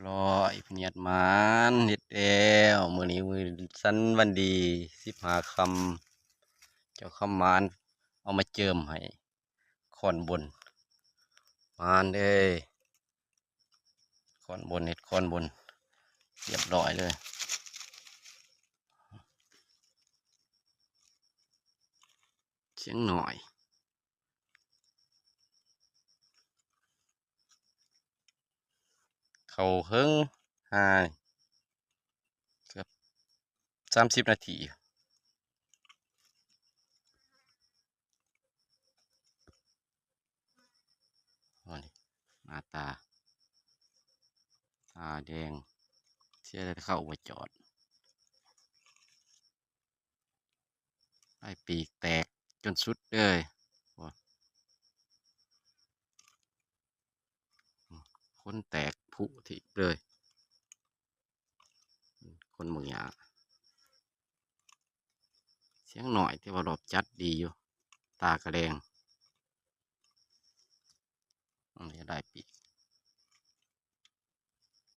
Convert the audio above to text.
ร้อยพเนียดหมานเฮ็ดแล้วมื้อนี้มื้อสันวันดี15ค่ำเจ้าคำหมานเอามาเจิมให้ขอนบนหมานเด้ขอนบนเฮ็ดขอนบนเรียบร้อยเลยเสียงหน่อยเขาเฮิงหาเกือบ30 นาทีอ๋อนี่หน้าตาแดงเสียแต่เข้าไปจอดไอ้ปีกแตกจนสุดเลยโอ้คนแตกผุทิเลยคนเมืองยาเสียงหน่อยที่ว่ารอบจัดดีอยู่ตากระแดงอันนี้ได้